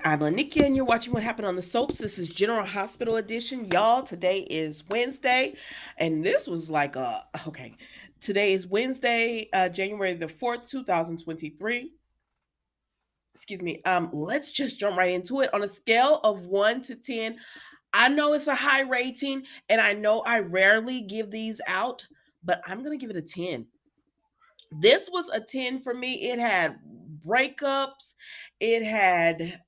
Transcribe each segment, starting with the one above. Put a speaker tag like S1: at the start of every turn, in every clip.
S1: I'm Lanikia, and you're watching What Happened on the Soaps. This is General Hospital Edition. Y'all, today is Wednesday, and this was like okay. Today is Wednesday, January the 4th, 2023. Excuse me. Let's just jump right into it. On a scale of 1 to 10, I know it's a high rating, and I know I rarely give these out, but I'm going to give it a 10. This was a 10 for me. It had breakups, it had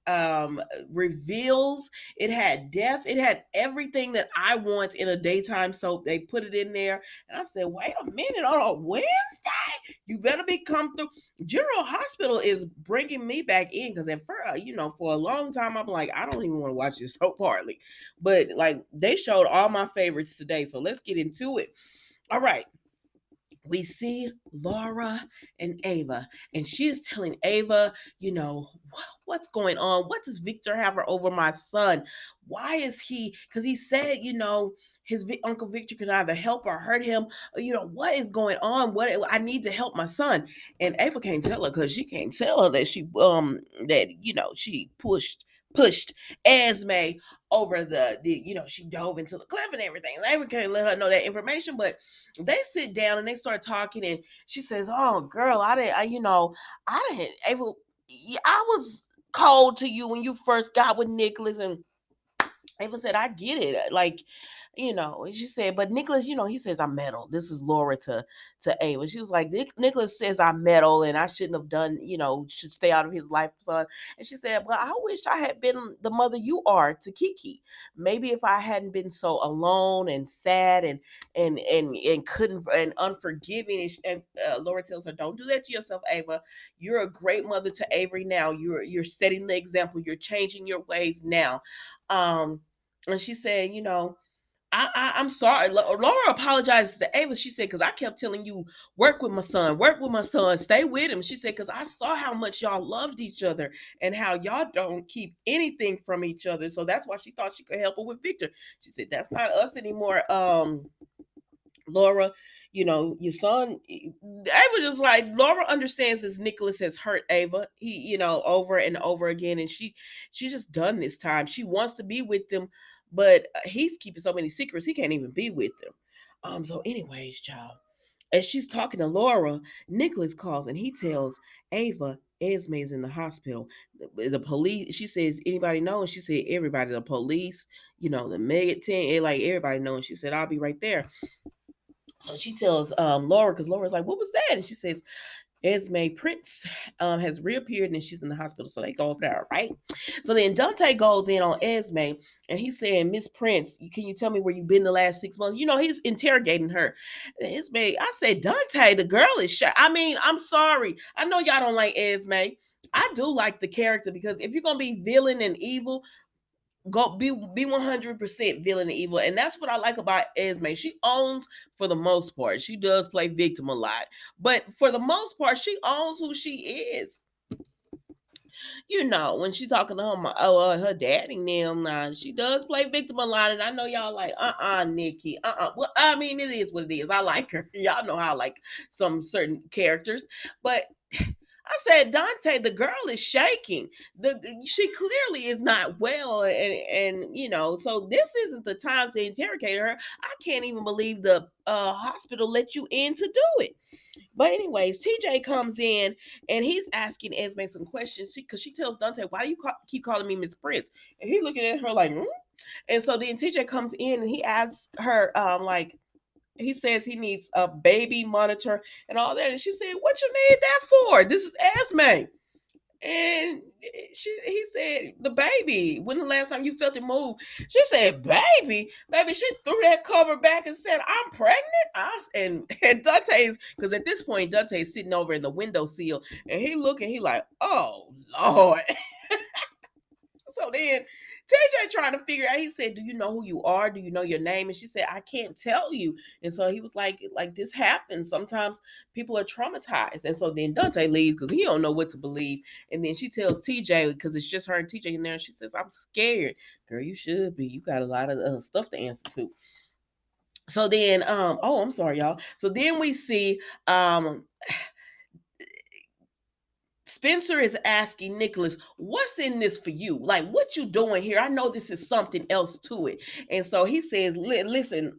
S1: reveals, it had death, it had everything that I want in a daytime soap. They put it in there, and I said, wait a minute, on a Wednesday, you better be come through. General Hospital is bringing me back in, because at first, for a long time I'm like, I don't even want to watch this soap hardly, but like they showed all my favorites today, so let's get into it. All right, we see Laura and Ava, and she's telling Ava, what's going on? What does Victor have her over my son? Why is he? Because he said, his Uncle Victor could either help or hurt him. What is going on? What I need to help my son. And Ava can't tell her, because she can't tell her that she pushed Esme over she dove into the cliff and everything. Ava can't let her know that information, but they sit down and they start talking, and she says, "Oh, girl, I didn't able. I was cold to you when you first got with Nicholas." And Ava said, "I get it. She said, but Nicholas, he says I'm meddle." This is Laura to Ava. She was like, Nicholas says I'm meddle and I shouldn't have done, should stay out of his life, son. And she said, well, I wish I had been the mother you are to Kiki. Maybe if I hadn't been so alone and sad and couldn't and unforgiving. And Laura tells her, don't do that to yourself, Ava. You're a great mother to Avery now. You're setting the example. You're changing your ways now. And she said, I'm sorry. Laura apologizes to Ava. She said, because I kept telling you, work with my son, stay with him. She said, because I saw how much y'all loved each other and how y'all don't keep anything from each other. So that's why she thought she could help her with Victor. She said, that's not us anymore. Laura, your son, Ava just like, Laura understands this Nicholas has hurt Ava, over and over again. And she's just done this time. She wants to be with them, but he's keeping so many secrets, he can't even be with them. So anyways, child, as she's talking to Laura, Nicholas calls and he tells Ava Esme is in the hospital. The police, she says, anybody know? And she said, everybody, the police, the med team, like everybody know. And she said, I'll be right there. So she tells Laura, because Laura's like, what was that? And she says, Esme Prince has reappeared and she's in the hospital. So they go over there, right? So then Dante goes in on Esme and he's saying, Miss Prince, can you tell me where you've been the last 6 months? He's interrogating her. Esme, I said, Dante, the girl is shy. I mean, I'm sorry. I know y'all don't like Esme. I do like the character, because if you're going to be villain and evil, go be 100% villain and evil. And that's what I like about Esme. She owns, for the most part. She does play victim a lot, but for the most part she owns who she is. When she's talking to her daddy now, she does play victim a lot. And I know y'all like, Nikki, well, I mean, it is what it is. I like her. Y'all know how I like some certain characters, but I said, Dante, the girl is shaking. She clearly is not well, and so this isn't the time to interrogate her. I can't even believe the hospital let you in to do it. But anyways, TJ comes in and he's asking Esme some questions, because she tells Dante, "Why do you keep calling me Miss Prince?" And he's looking at her like, hmm? And so then TJ comes in and he asks her, like, he says he needs a baby monitor and all that. And she said, "What you need that for? This is Esme." And he said, "The baby. When the last time you felt it move?" She said, "Baby, baby." She threw that cover back and said, "I'm pregnant." And Dante's, because at this point Dante's sitting over in the windowsill and he looking, he like, "Oh Lord." So then TJ trying to figure out, he said, "Do you know who you are? Do you know your name?" And she said, "I can't tell you." And so he was like, this happens. Sometimes people are traumatized. And so then Dante leaves because he don't know what to believe. And then she tells TJ, because it's just her and TJ in there, and she says, "I'm scared." Girl, you should be. You got a lot of stuff to answer to. So then, oh, I'm sorry, y'all. So then we see Spencer is asking Nicholas, what's in this for you? Like, what you doing here? I know this is something else to it. And so he says, listen,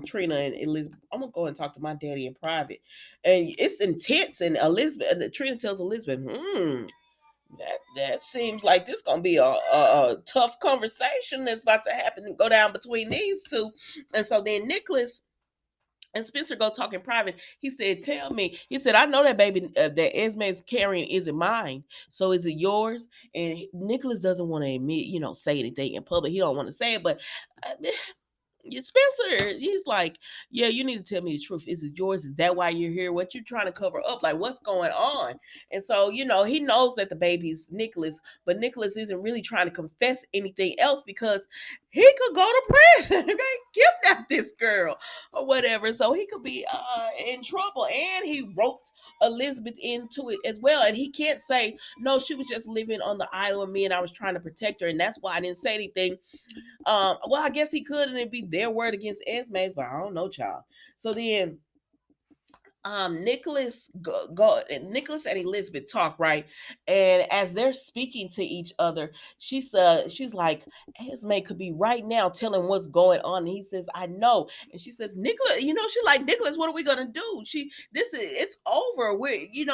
S1: Trina and Elizabeth, I'm going to go and talk to my daddy in private. And it's intense. And Trina tells Elizabeth, that seems like this gonna be a tough conversation that's about to happen and go down between these two. And so then Nicholas and Spencer go talk in private. He said, "Tell me." He said, "I know that baby that Esme is carrying isn't mine. So is it yours?" And Nicholas doesn't want to admit, say anything in public. He don't want to say it, but Spencer, he's like, yeah, you need to tell me the truth. Is it yours? Is that why you're here? What you trying to cover up? Like, what's going on? And so, he knows that the baby's Nicholas, but Nicholas isn't really trying to confess anything else because he could go to prison, okay, kidnap this girl or whatever. So he could be in trouble. And he roped Elizabeth into it as well. And he can't say, no, she was just living on the island with me and I was trying to protect her. And that's why I didn't say anything. Well, I guess he could, and it'd be their word against Esme's, but I don't know, child. So then Nicholas Nicholas and Elizabeth talk, right, and as they're speaking to each other, she's like, Esme could be right now telling what's going on, and he says, I know. And she says, Nicholas, she's like, Nicholas, what are we gonna do? It's over.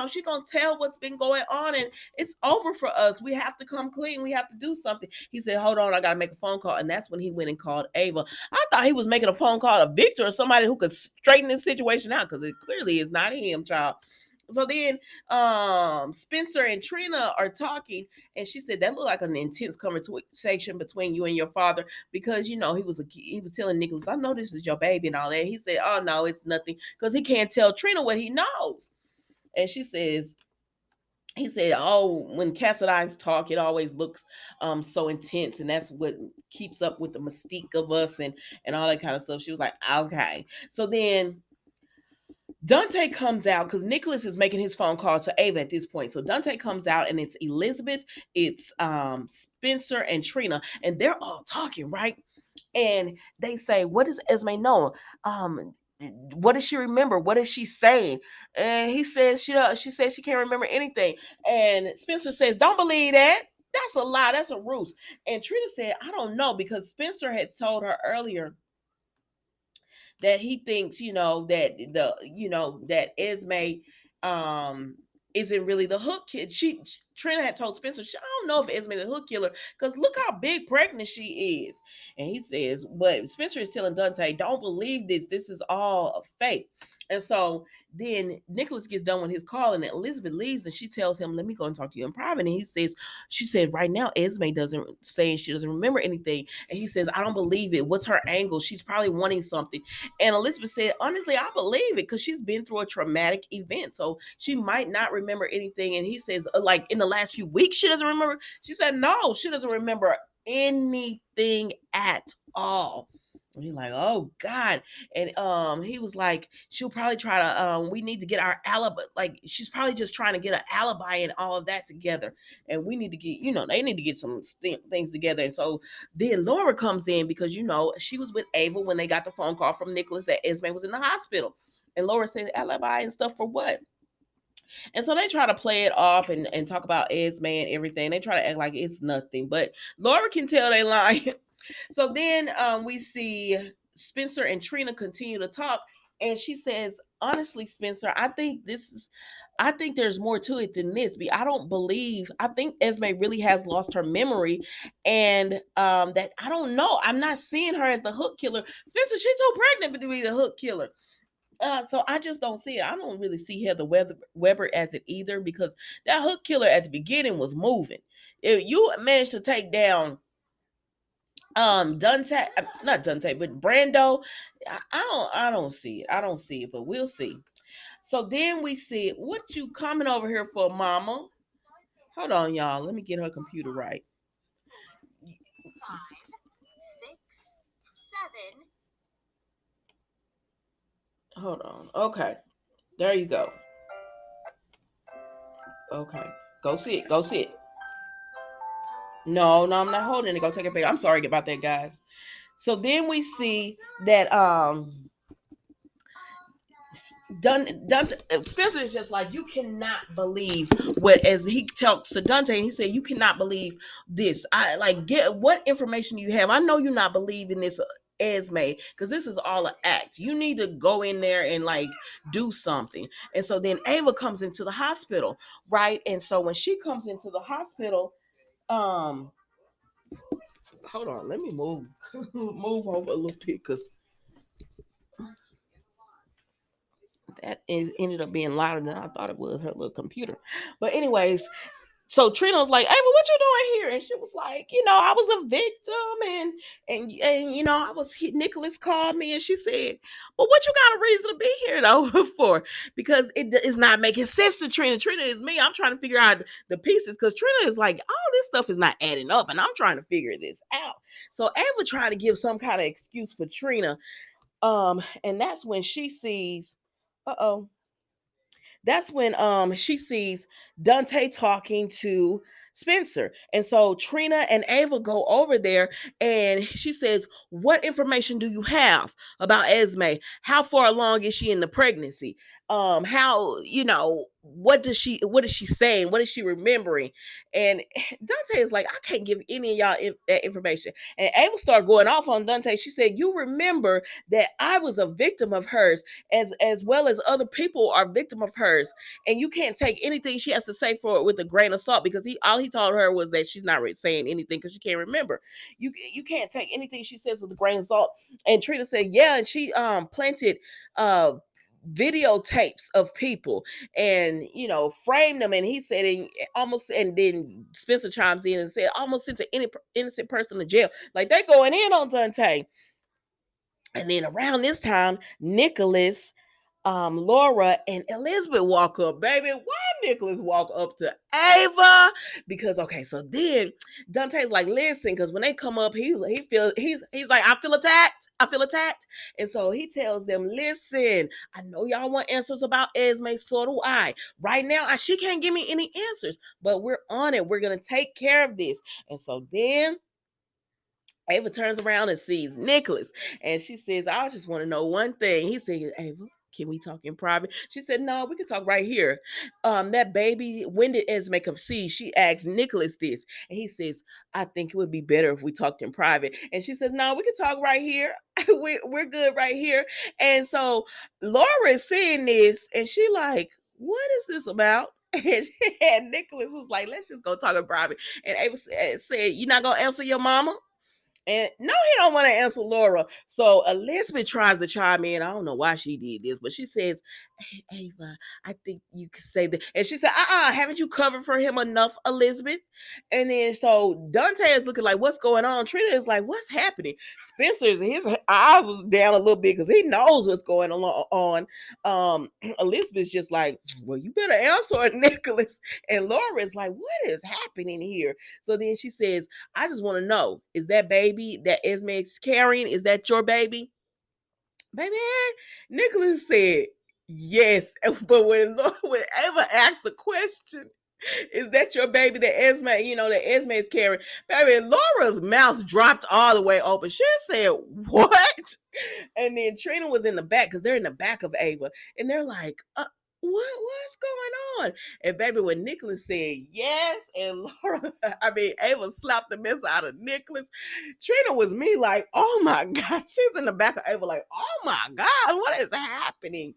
S1: She's gonna tell what's been going on, and it's over for us. We have to come clean. We have to do something. He said, hold on, I gotta make a phone call. And that's when he went and called Ava. I thought he was making a phone call to Victor or somebody who could straighten this situation out, because it clearly is not him, child. So then Spencer and Trina are talking, and she said that looked like an intense conversation between you and your father, because he was telling Nicholas, I know this is your baby and all that. He said, oh no, it's nothing, because he can't tell Trina what he knows. And he said, oh, when Cassadines talk, it always looks so intense, and that's what keeps up with the mystique of us and all that kind of stuff. She was like, okay. So then Dante comes out, because Nicholas is making his phone call to Ava at this point. So Dante comes out, and it's Elizabeth, it's Spencer and Trina, and they're all talking, right? And they say, what does Esme know? What does she remember? What is she saying? And he says she says she can't remember anything. And Spencer says, don't believe that. That's a lie. That's a ruse. And Trina said, I don't know, because Spencer had told her earlier that he thinks, that Esme isn't really the hook kid. Trina had told Spencer, I don't know if Esme the hook killer, because look how big pregnant she is. And he says, but Spencer is telling Dante, don't believe this. This is all fake. And so then Nicholas gets done with his call, and Elizabeth leaves, and she tells him, let me go and talk to you in private. And she said, right now, Esme she doesn't remember anything. And he says, I don't believe it. What's her angle? She's probably wanting something. And Elizabeth said, honestly, I believe it, because she's been through a traumatic event. So she might not remember anything. And he says, like in the last few weeks, she doesn't remember. She said, no, she doesn't remember anything at all. And he's like, oh God. And he was like, she'll probably try to we need to get our alibi. Like, she's probably just trying to get an alibi and all of that together. And we need to get, they need to get some things together. And so then Laura comes in, because she was with Ava when they got the phone call from Nicholas that Esme was in the hospital. And Laura said, alibi and stuff for what? And so they try to play it off and talk about Esme and everything. They try to act like it's nothing, but Laura can tell they lying. So then we see Spencer and Trina continue to talk, and she says, honestly, Spencer, I think there's more to it than this. I think Esme really has lost her memory, and that I don't know. I'm not seeing her as the hook killer. Spencer, she's too pregnant to be the hook killer. So I just don't see it. I don't really see Heather Weber as it either, because that hook killer at the beginning was moving. If you managed to take down Dante, not Dante, but Brando, I don't see it, but we'll see. So then we see, what you coming over here for, mama? Hold on, y'all, let me get her computer right. 5, 6, 7. Hold on. Okay, there you go. Okay, go see it. No, I'm not holding it. Go take a picture. I'm sorry about that, guys. So then we see that Spencer is just like, you cannot believe what, as he talks to Dante, and he said, you cannot believe this. I like, get what information you have. I know you're not believing this, Esme, because this is all an act. You need to go in there and like do something. And so then Ava comes into the hospital, right? And so when she comes into the hospital, um, hold on, let me move move over a little bit because ended up being louder than I thought it was, her little computer. But anyways, so Trina was like, "Ava, what you doing here?" And she was like, I was a victim, and I was hit. Nicholas called me, and she said, "But what you got a reason to be here though for?" Because it is not making sense to Trina. Trina is me. I'm trying to figure out the pieces because Trina is like, all this stuff is not adding up, and I'm trying to figure this out. So Ava trying to give some kind of excuse for Trina, and that's when she sees, uh oh, that's when she sees Dante talking to Spencer. And so Trina and Ava go over there and she says, "What information do you have about Esme? How far along is she in the pregnancy? How, what is she saying? What is she remembering?" And Dante is like, "I can't give any of y'all that information." And Ava started going off on Dante. She said, "You remember that I was a victim of hers, as well as other people are victim of hers, and you can't take anything she has to say for it with a grain of salt, because all he told her was that she's not really saying anything because she can't remember. You can't take anything she says with a grain of salt." And Trina said, "Yeah," and she planted videotapes of people and framed them. And he said, and then Spencer chimes in and said, "Almost sent any innocent person to jail." Like, they going in on Dante. And then around this time, Nicholas, Laura, and Elizabeth walk up. Baby, why Nicholas walk up to Ava? Because okay, so then Dante's like, "Listen," because when they come up, he's like, "I feel attacked. I feel attacked." And so he tells them, "Listen, I know y'all want answers about Esme, so do I. Right now, she can't give me any answers, but we're on it. We're gonna take care of this." And so then Ava turns around and sees Nicholas, and she says, "I just want to know one thing." He said, "Ava, can we talk in private?" She said, "No, we can talk right here." That baby, when did Esme conceive? She asked Nicholas this, and he says, "I think it would be better if we talked in private." And she says, "No, we can talk right here. We're good right here." And so Laura is seeing this, and she like, "What is this about?" And Nicholas was like, "Let's just go talk in private." And Ava said, "You're not gonna answer your mama?" And no, he don't want to answer Laura. So Elizabeth tries to chime in. I don't know why she did this, but she says, "Hey, Ava, I think you could say that." And she said, haven't you covered for him enough, Elizabeth?" And then so Dante is looking like, "What's going on?" Trina is like, "What's happening?" Spencer's, his eyes was down a little bit because he knows what's going on. Elizabeth's just like, "Well, you better answer it, Nicholas." And Laura is like, "What is happening here?" So then she says, "I just want to know, is that baby that Esme is carrying, is that your baby?" Baby, Nicholas said, "Yes." But when Ava asked the question, "Is that your baby that Esme is carrying?" Baby, Laura's mouth dropped all the way open. She said, "What?" And then Trina was in the back because they're in the back of Ava, and they're like, what's going on?" And baby, when Nicholas said yes, and Laura, I mean, Ava slapped the mess out of Nicholas. Trina was me like, "Oh my God." She's in the back of Ava like, "Oh my God, what is happening?"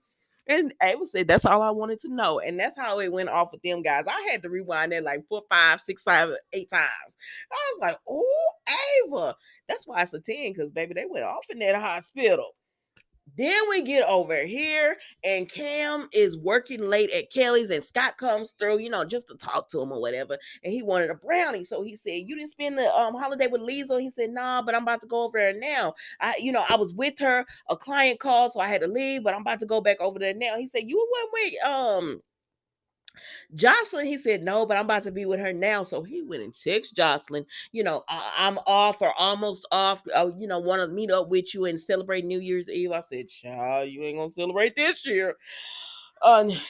S1: And Ava said, "That's all I wanted to know." And that's how it went off with them guys. I had to rewind that like 4, 5, 6, 7, 8 times. I was like, "Oh, Ava." That's why it's a 10, because baby, they went off in that hospital. Then we get over here, and Cam is working late at Kelly's, and Scott comes through, just to talk to him or whatever. And he wanted a brownie, so he said, "You didn't spend the holiday with Liesl?" He said, "Nah, but I'm about to go over there now. I was with her. A client called, so I had to leave, but I'm about to go back over there now." He said, "You went with Jocelyn?" He said, "No, but I'm about to be with her now." So he went and texted Jocelyn, "I'm off or almost off. Want to meet up with you and celebrate New Year's Eve." I said, "Child, you ain't gonna celebrate this year.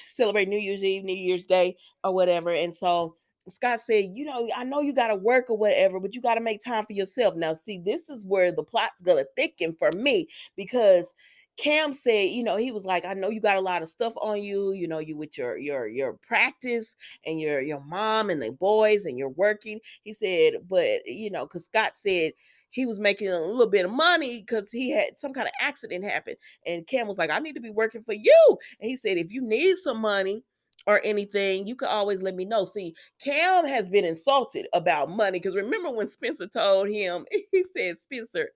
S1: Celebrate New Year's Eve, New Year's Day, or whatever." And so Scott said, "I know you got to work or whatever, but you got to make time for yourself." Now, see, this is where the plot's gonna thicken for me, because Cam said, he was like, I know you got a lot of stuff on you, you with your practice and your mom and the boys and you're working. He said, but because Scott said he was making a little bit of money because he had some kind of accident happen. And Cam was like, I need to be working for you. And he said, if you need some money or anything, you can always let me know. See, Cam has been insulted about money because remember when Spencer told him, he said, Spencer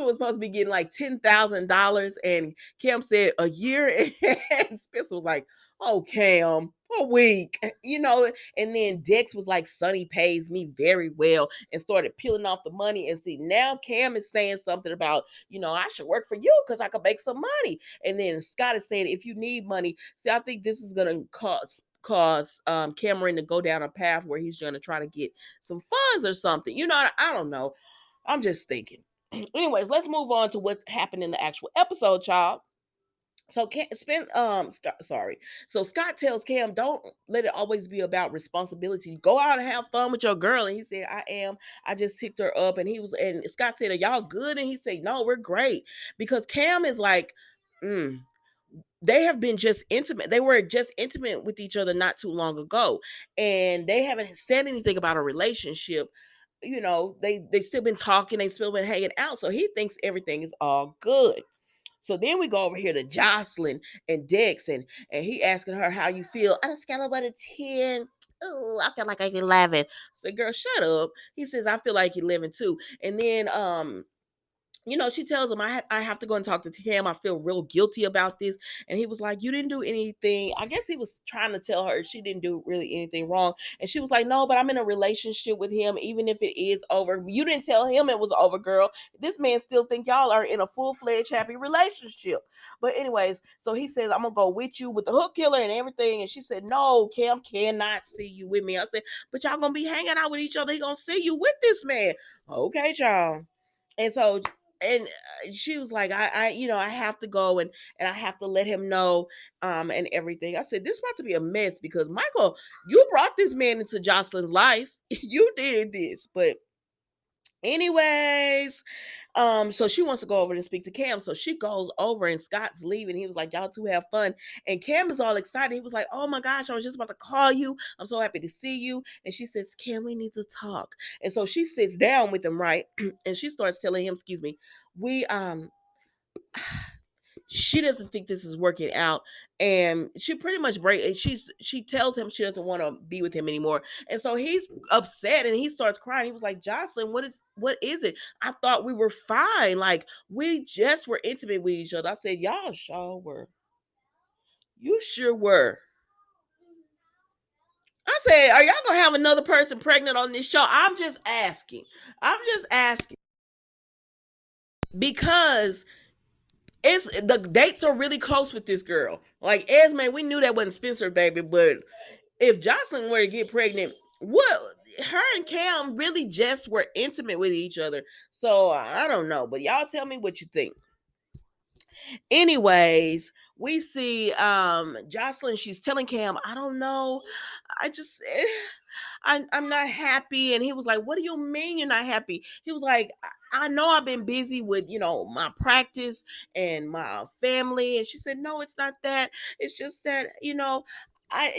S1: was supposed to be getting like $10,000, and Cam said a year, and Spencer was like, "Oh, Cam, a week," And then Dex was like, "Sonny pays me very well," and started peeling off the money. And see, now Cam is saying something about, I should work for you because I could make some money. And then Scott is saying, if you need money, see, I think this is gonna cause Cameron to go down a path where he's gonna try to get some funds or something. I don't know. I'm just thinking. Anyways, let's move on to what happened in the actual episode, y'all. So Scott, So Scott tells Cam, don't let it always be about responsibility. Go out and have fun with your girl. And he said, I am. I just picked her up. And Scott said, are y'all good? And he said, no, we're great. Because Cam is like, they have been just intimate. They were just intimate with each other not too long ago. And they haven't said anything about a relationship. They still been talking, they still been hanging out. So he thinks everything is all good. So then we go over here to Jocelyn and Dex, and he asking her how you feel. On a scale of 1 to 10, oh, I feel like I can 11. I said, girl, shut up. He says, I feel like 11 too. And then she tells him, I have to go and talk to Cam. I feel real guilty about this. And he was like, you didn't do anything. I guess he was trying to tell her she didn't do really anything wrong. And she was like, no, but I'm in a relationship with him, even if it is over. You didn't tell him it was over, girl. This man still think y'all are in a full-fledged happy relationship. But anyways, so he says, I'm going to go with you with the hook killer and everything. And she said, no, Cam cannot see you with me. I said, but y'all going to be hanging out with each other. He going to see you with this man. Okay, y'all. And so she was like, I have to go and I have to let him know, and everything. I said, this about to be a mess because Michael, you brought this man into Jocelyn's life. You did this. But anyways, so she wants to go over and speak to Cam. So she goes over and Scott's leaving. He was like, y'all two have fun. And Cam is all excited. He was like, oh my gosh, I was just about to call you. I'm so happy to see you. And she says, Cam, we need to talk. And so she sits down with him, right? And she starts telling him, excuse me, we she doesn't think this is working out, and she pretty much she tells him she doesn't want to be with him anymore. And so he's upset and he starts crying. He was like, Jocelyn, what is it? I thought we were fine, like we just were intimate with each other. I said, y'all sure were. You sure were. I said, are y'all gonna have another person pregnant on this show? I'm just asking because it's the dates are really close with this girl. Like Esme, we knew that wasn't Spencer, baby, but if Jocelyn were to get pregnant, what her and Cam really just were intimate with each other. So I don't know, but y'all tell me what you think. Anyways, we see Jocelyn, she's telling Cam, I don't know. I just I'm not happy. And he was like, what do you mean you're not happy? He was like, I know I've been busy with, my practice and my family. And she said, no, it's not that. It's just that,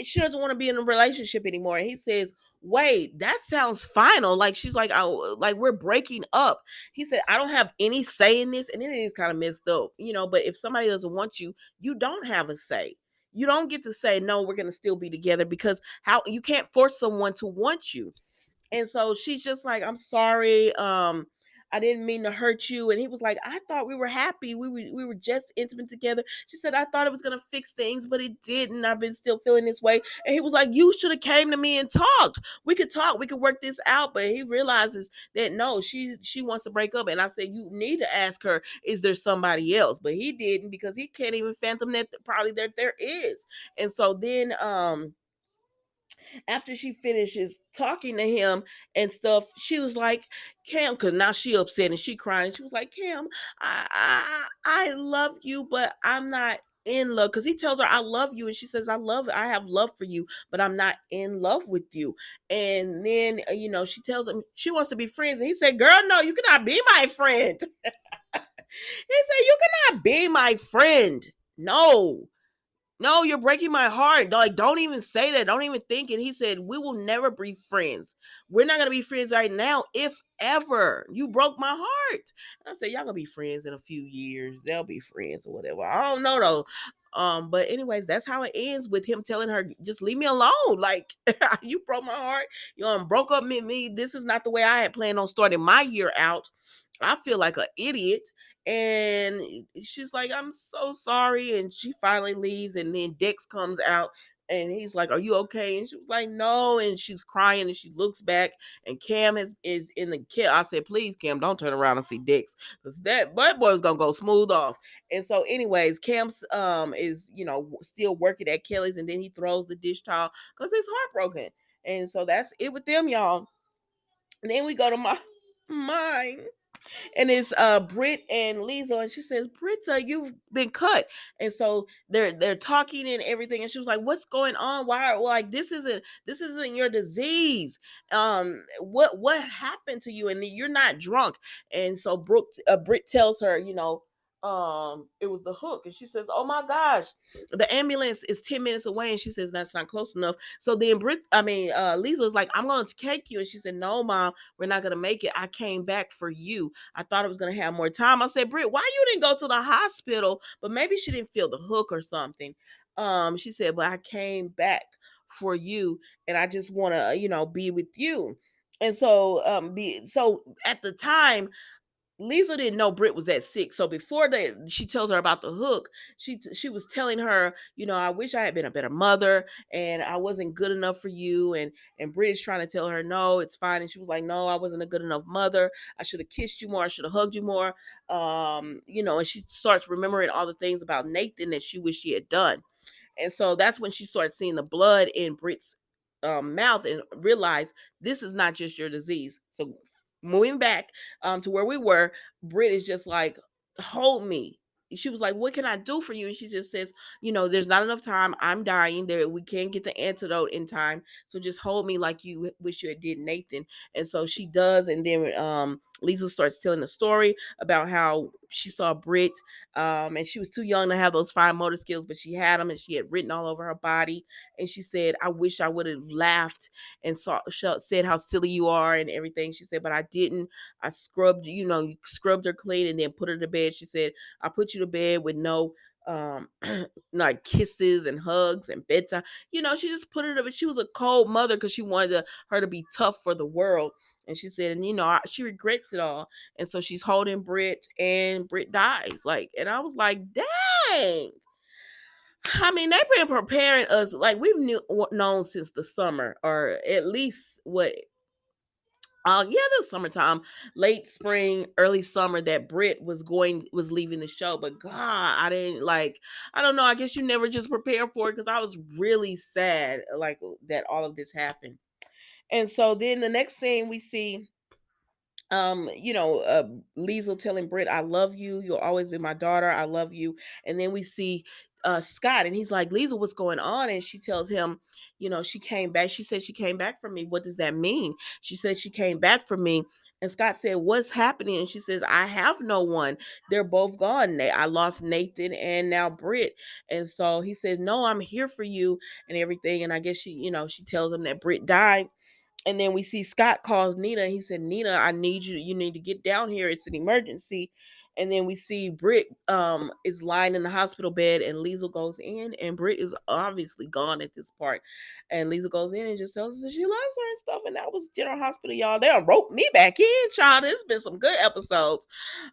S1: she doesn't want to be in a relationship anymore. And he says, wait, that sounds final. Like she's like, oh, like we're breaking up. He said, I don't have any say in this. And it is kind of messed up, but if somebody doesn't want you, you don't have a say. You don't get to say, no, we're going to still be together, because how you can't force someone to want you. And so she's just like, I'm sorry. I didn't mean to hurt you. And he was like, I thought we were happy. We were just intimate together. She said, I thought it was gonna fix things, but it didn't. I've been still feeling this way. And he was like, you should have came to me and talked. We could talk. We could work this out. But he realizes that no, she wants to break up. And I said, you need to ask her, is there somebody else? But he didn't, because he can't even fathom that probably there is. And so then after she finishes talking to him and stuff, she was like, Cam, because now she upset and she crying. And she was like, Cam, I love you, but I'm not in love. Because he tells her, I love you. And she says, I have love for you, but I'm not in love with you. And then, she tells him she wants to be friends. And he said, girl, no, you cannot be my friend. He said, you not be my friend. No. No, you're breaking my heart. Like, don't even say that. Don't even think it. He said, we will never be friends. We're not gonna be friends right now, if ever. You broke my heart. And I said, y'all gonna be friends in a few years. They'll be friends or whatever. I don't know though. But anyways, that's how it ends with him telling her, just leave me alone. Like, you broke my heart. You broke up with me. This is not the way I had planned on starting my year out. I feel like an idiot. And she's like, I'm so sorry. And she finally leaves. And then Dex comes out and he's like, are you okay? And she was like, no. And she's crying and she looks back and Cam is in the kid. I said, please, Cam, don't turn around and see Dex, because that boy's gonna go smooth off. And so, anyways, Cam's is, still working at Kelly's, and then he throws the dish towel because he's heartbroken. And so that's it with them, y'all. And then we go to mine, and it's Britt and Liesl, and she says, Britta, you've been cut. And so they're talking and everything, and she was like, what's going on? Why, like, this isn't your disease. What happened to you? And you're not drunk. And so Britt tells her, it was the hook. And she says, oh my gosh, the ambulance is 10 minutes away. And she says, that's not close enough. So then Lisa was like, I'm gonna take you. And she said, no, Mom, we're not gonna make it. I came back for you. I thought I was gonna have more time. I said, Britt, why you didn't go to the hospital? But maybe she didn't feel the hook or something. She said, but I came back for you, and I just want to, be with you. And so, so at the time, Lisa didn't know Britt was that sick. So before she tells her about the hook, she was telling her, I wish I had been a better mother, and I wasn't good enough for you. And Britt is trying to tell her, no, it's fine. And she was like, no, I wasn't a good enough mother. I should have kissed you more. I should have hugged you more. And she starts remembering all the things about Nathan that she wished she had done. And so that's when she started seeing the blood in Britt's mouth and realized this is not just your disease. So moving back to where we were, Britt is just like, hold me. She was like, what can I do for you? And she just says, there's not enough time. I'm dying. There, we can't get the antidote in time. So just hold me like you wish you had did Nathan. And so she does. And then Lisa starts telling a story about how she saw Britt, and she was too young to have those fine motor skills, but she had them, and she had written all over her body. And she said, I wish I would have laughed and said how silly you are and everything. She said, but I didn't. I scrubbed, you scrubbed her clean and then put her to bed. She said, I put you to bed with no like kisses and hugs and bedtime. She just put her to bed. She was a cold mother because she wanted her to be tough for the world. And she said, and she regrets it all. And so she's holding Britt, and Britt dies. Like, and I was like, dang. I mean, they've been preparing us, like, we've known since the summer, or at least what, yeah, the summertime, late spring, early summer, that Britt was leaving the show. But God, I didn't, like, I don't know. I guess you never just prepare for it, because I was really sad, like, that all of this happened. And so then the next scene we see, Liesl telling Britt, I love you. You'll always be my daughter. I love you. And then we see Scott, and he's like, Liesl, what's going on? And she tells him, she came back. She said she came back for me. What does that mean? She said she came back for me. And Scott said, what's happening? And she says, I have no one. They're both gone. I lost Nathan and now Britt. And so he says, no, I'm here for you and everything. And I guess she tells him that Britt died. And then we see Scott calls Nina. He said, Nina, I need you. You need to get down here. It's an emergency. And then we see Britt is lying in the hospital bed, and Liesl goes in, and Britt is obviously gone at this part. And Liesl goes in and just tells us that she loves her and stuff. And that was General Hospital, y'all. They done roped me back in, child. It's been some good episodes.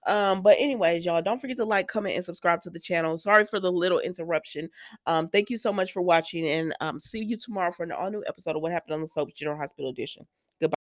S1: But anyways, y'all, don't forget to like, comment, and subscribe to the channel. Sorry for the little interruption. Thank you so much for watching, and see you tomorrow for an all new episode of What Happened on the Soaps General Hospital edition. Goodbye.